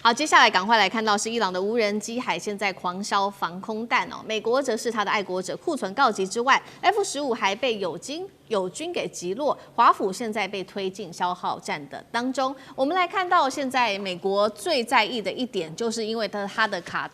好，接下来赶快来看到是伊朗的无人机海现在狂烧防空弹哦，美国则是他的爱国者库存告急之外 ，F-15还被友军给击落，华府现在被推进消耗战的当中。我们来看到现在美国最在意的一点，就是因为它的卡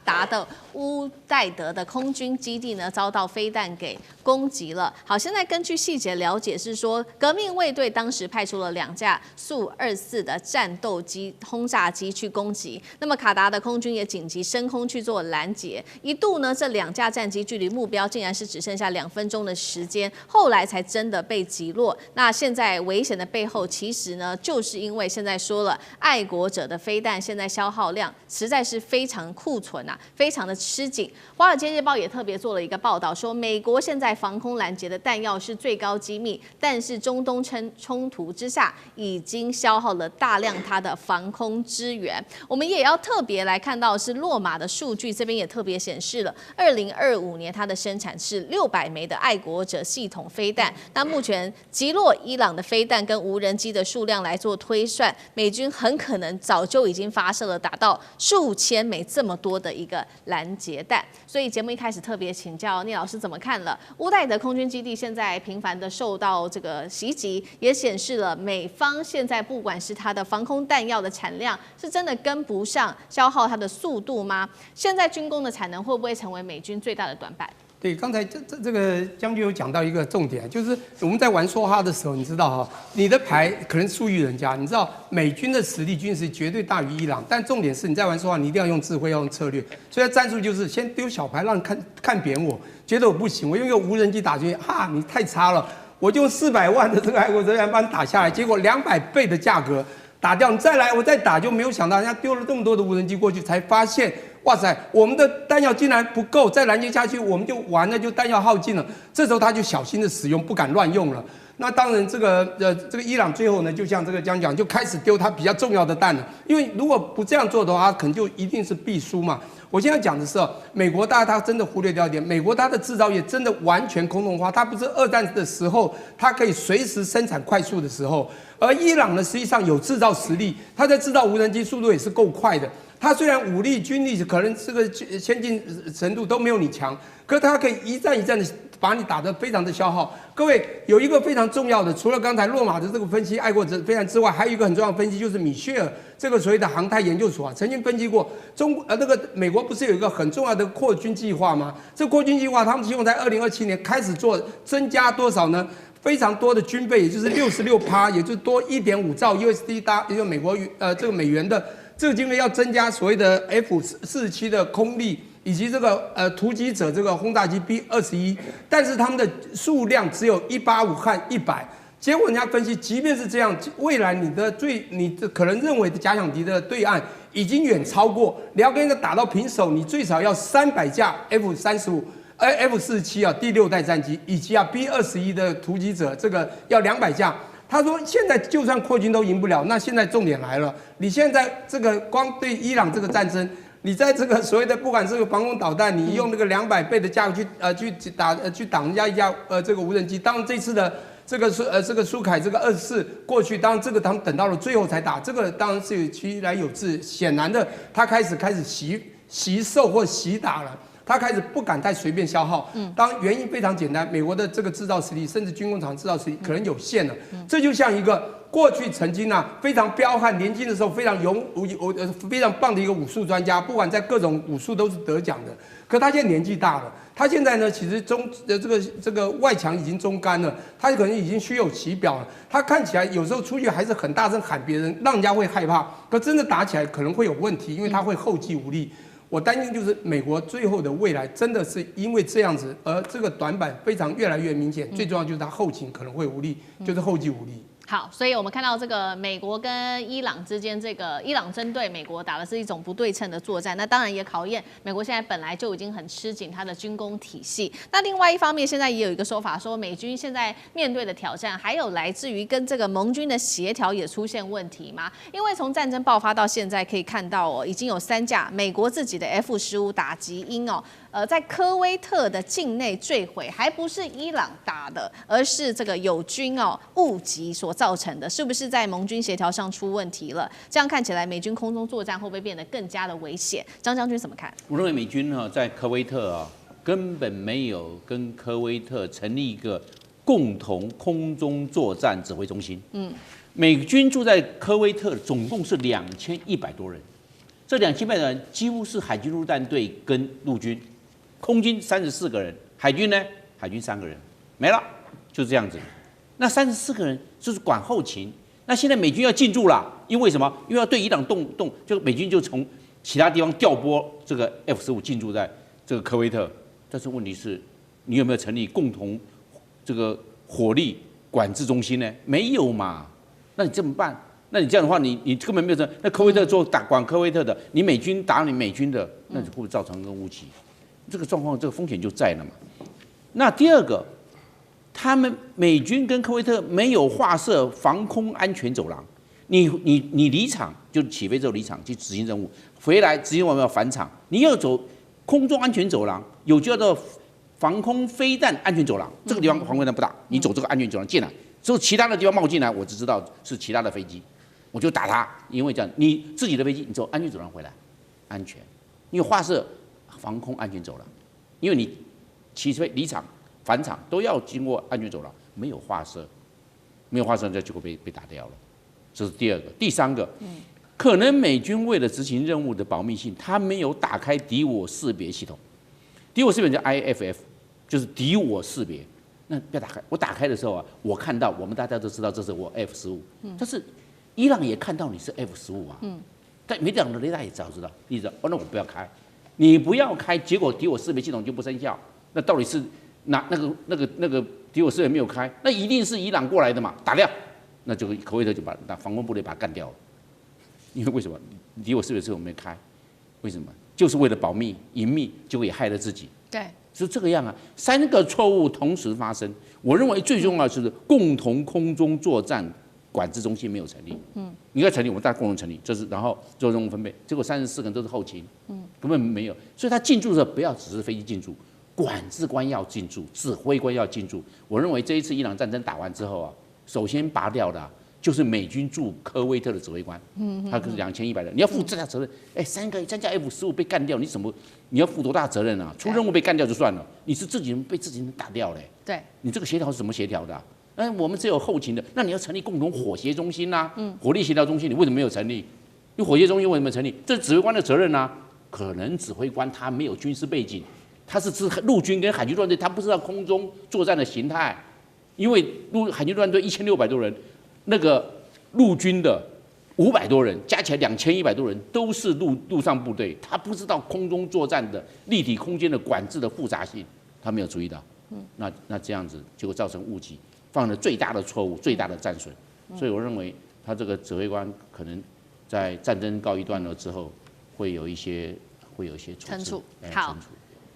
达的乌代德的空军基地呢遭到飞弹给攻击了。好，现在根据细节了解是说，革命卫队当时派出了2架苏24的战斗机轰炸机去攻击，那么卡达的空军也紧急升空去做拦截，一度呢这2架战机距离目标竟然是只剩下2分钟的时间。后来才真的被击落。那现在危险的背后，其实呢，就是因为现在说了，爱国者的飞弹现在消耗量实在是非常库存啊，非常的吃紧。华尔街日报也特别做了一个报道，说美国现在防空拦截的弹药是最高机密，但是中东冲突之下，已经消耗了大量它的防空支援。我们也要特别来看到是洛马的数据，这边也特别显示了，2025年它的生产是600枚的爱国者系统飞弹。那目前击落伊朗的飞弹跟无人机的数量来做推算，美军很可能早就已经发射了达到数千枚这么多的一个拦截弹。所以节目一开始特别请教聂老师怎么看了乌代德空军基地现在频繁的受到这个袭击，也显示了美方现在不管是它的防空弹药的产量是真的跟不上消耗它的速度吗？现在军工的产能会不会成为美军最大的短板？对，刚才这个将军有讲到一个重点，就是我们在玩梭哈的时候，你知道哈，你的牌可能输于人家，你知道美军的实力军事绝对大于伊朗，但重点是你在玩梭哈，你一定要用智慧，要用策略，所以战术就是先丢小牌，让你看扁我，觉得我不行，我用一个无人机打进去，哈，你太差了，我就用400万的这个爱国者把你打下来，结果200倍的价格打掉，你再来我再打，就没有想到人家丢了这么多的无人机过去，才发现。哇塞，我们的弹药竟然不够，再拦截下去我们就完了，就弹药耗尽了。这时候他就小心的使用，不敢乱用了。那当然，这个伊朗最后呢，就像这个将讲，就开始丢他比较重要的弹了。因为如果不这样做的话，可能就一定是必输嘛。我现在讲的是，美国他真的忽略掉一点，美国它的制造业真的完全空洞化，它不是2战的时候，它可以随时生产快速的时候，而伊朗呢，实际上有制造实力，它在制造无人机速度也是够快的。它虽然武力、军力可能这个先进程度都没有你强，可它可以一战一战的把你打得非常的消耗。各位有一个非常重要的，除了刚才洛马的这个分析爱国者飞弹之外，还有一个很重要的分析，就是米歇尔这个所谓的航太研究所曾经分析过那个美国不是有一个很重要的扩军计划吗？这扩军计划他们希望在2027年开始做，增加多少呢？非常多的军备，也就是66%，也就是多1.5兆 USD 也就这个美元的。这个经费要增加所谓的 F-47的空力，以及这个突击者这个轰炸机 B-21，但是他们的数量只有185和100。结果人家分析，即便是这样，未来你可能认为的假想敌的对岸已经远超过，你要跟人家打到平手，你最少要300架 F-47啊第6代战机，以及B-21的突击者，这个要200架。他说：“现在就算扩军都赢不了，那现在重点来了。你现在这个光对伊朗这个战争，你在这个所谓的不管这个防空导弹，你用那个200倍的价格去挡人家一架这个无人机。当然这次的这个苏凯这个24过去，当然这个他们等到了最后才打，这个当然是其来有自。显然的，他开始习售或习打了。”他开始不敢太随便消耗，当然原因非常简单，美国的这个制造实力，甚至军工厂制造实力可能有限了。这就像一个过去曾经非常彪悍，年轻的时候非常非常棒的一个武术专家，不管在各种武术都是得奖的。可他现在年纪大了，他现在呢其实这个外强已经中干了，他可能已经虚有其表了。他看起来有时候出去还是很大声喊别人，让人家会害怕。可真的打起来可能会有问题，因为他会后继无力。我担心就是美国最后的未来真的是因为这样子，而这个短板非常越来越明显。最重要就是它后勤可能会无力，就是后继无力。好，所以我们看到这个美国跟伊朗之间，这个伊朗针对美国打的是一种不对称的作战，那当然也考验美国现在本来就已经很吃紧它的军工体系。那另外一方面，现在也有一个说法说，美军现在面对的挑战，还有来自于跟这个盟军的协调也出现问题嘛？因为从战争爆发到现在可以看到已经有3架美国自己的 F-15打击鹰在科威特的境内坠毁，还不是伊朗打的，而是这个友军误击所造成的，是不是在盟军协调上出问题了？这样看起来，美军空中作战会不会变得更加的危险？张将军怎么看？我认为美军在科威特根本没有跟科威特成立一个共同空中作战指挥中心。美军住在科威特总共是2100多人，这2100多人几乎是海军陆战队跟陆军，空军34个人，海军呢？海军3个人，没了，就这样子。那34个人就是管后勤。那现在美军要进驻了，因为什么？因为要对伊朗动，就美军就从其他地方调拨这个 F-15进驻在这个科威特。但是问题是，你有没有成立共同这个火力管制中心呢？没有嘛。那你怎么办？那你这样的话，你根本没有这。那科威特管科威特的，你美军打你美军的，那你会不会造成一个误击？这个状况，这个风险就在了嘛。那第二个，他们美军跟科威特没有划设防空安全走廊。你离场就起飞之后离场去执行任务，回来执行完要返场，你要走空中安全走廊，有叫做防空飞弹安全走廊，这个地方防空飞弹不打，你走这个安全走廊进来。之后其他的地方冒进来，我只知道是其他的飞机，我就打它。因为这样，你自己的飞机，你走安全走廊回来，安全。因为划设防空安全走廊，因为你起飞、离场、返场都要经过安全走廊，没有划设，那就会被打掉了。这是第二个，第三个，可能美军为了执行任务的保密性，他没有打开敌我识别系统。敌我识别叫 IFF， 就是敌我识别。那不要打开，我打开的时候我看到，我们大家都知道这是我 F-15，但是伊朗也看到你是 F-15但美党的雷达也早知道，你知道，那我不要开，你不要开，结果敌我识别系统就不生效，那到底是那个敌我识别没有开，那一定是伊朗过来的嘛，打掉，那就科威特就把防空部队把它干掉了，因为为什么敌我识别系统没开？为什么？就是为了保密、隐秘，结果也害了自己。对。是这个样3个错误同时发生。我认为最重要的是共同空中作战管制中心没有成立。应该成立，我们大家共同成立，然后做任务分配。结果34个人都是后勤，根本没有。所以他进驻的时候不要只是飞机进驻，管制官要进驻，指挥官要进驻。我认为这一次伊朗战争打完之后首先拔掉的就是美军驻科威特的指挥官，他是2100人，你要负最大责任。3架 F-15被干掉，你要负多大责任啊？出任务被干掉就算了，你是自己人被自己人打掉嘞。对，你这个协调是怎么协调的？我们只有后勤的，那你要成立共同火协中心火力协调中心，你为什么没有成立？因为火协中心为什么成立？这是指挥官的责任可能指挥官他没有军事背景，他是陆军跟海军陆战队，他不知道空中作战的形态，因为海军陆战队1600多人。那个陆军的500多人，加起来2100多人，都是陆上部队，他不知道空中作战的立体空间的管制的复杂性，他没有注意到。那这样子就会造成误击，犯了最大的错误，最大的战损。所以我认为他这个指挥官可能在战争告一段落之后，会有一些惩处。好。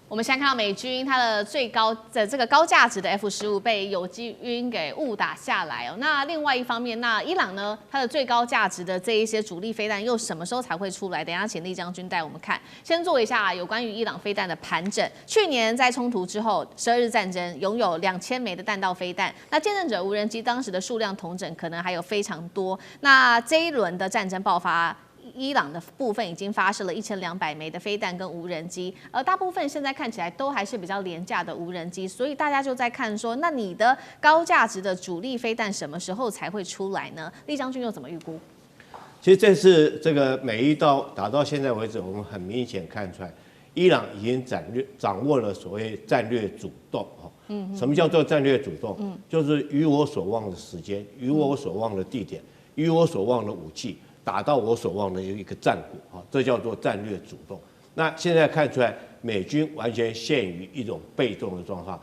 我们现在看到美军它的最高的这个高价值的 F-15被友军给误打下来那另外一方面，那伊朗呢，它的最高价值的这一些主力飞弹又什么时候才会出来？等一下请厉将军带我们看。先做一下有关于伊朗飞弹的盘整。去年在冲突之后，12日战争拥有2000枚的弹道飞弹。那见证者无人机当时的数量统整可能还有非常多。那这一轮的战争爆发。伊朗的部分已经发射了1200枚的飞弹跟无人机，而大部分现在看起来都还是比较廉价的无人机，所以大家就在看说，那你的高价值的主力飞弹什么时候才会出来呢？厉将军又怎么预估？其实这次这个每一刀打到现在为止，我们很明显看出来，伊朗已经掌握了所谓战略主动什么叫做战略主动？就是与我所望的时间，与我所望的地点，与我所望的武器。打到我所望的一个战果这叫做战略主动。那现在看出来，美军完全陷于一种被动的状况。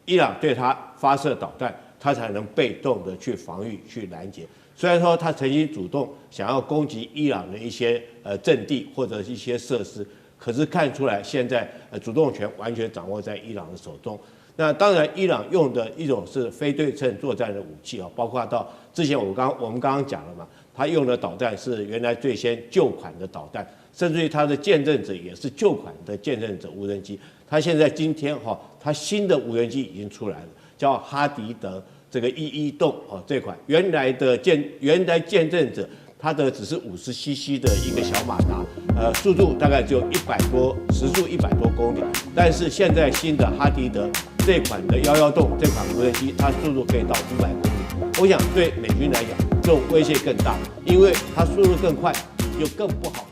伊朗对他发射导弹，他才能被动的去防御、去拦截。虽然说他曾经主动想要攻击伊朗的一些阵地或者一些设施，可是看出来现在主动权完全掌握在伊朗的手中。那当然，伊朗用的一种是非对称作战的武器包括到之前我们刚刚讲了嘛，它用的导弹是原来最先旧款的导弹，甚至于它的见证者也是旧款的见证者无人机。它现在今天它新的无人机已经出来了，叫哈迪德这个112洞这款原来见证者。它的只是50cc 的一个小马达，速度大概只有时速100多公里。但是现在新的哈迪德这款的112洞这款无人机，它速度可以到500公里。我想对美军来讲，这种威胁更大，因为它速度更快，又更不好。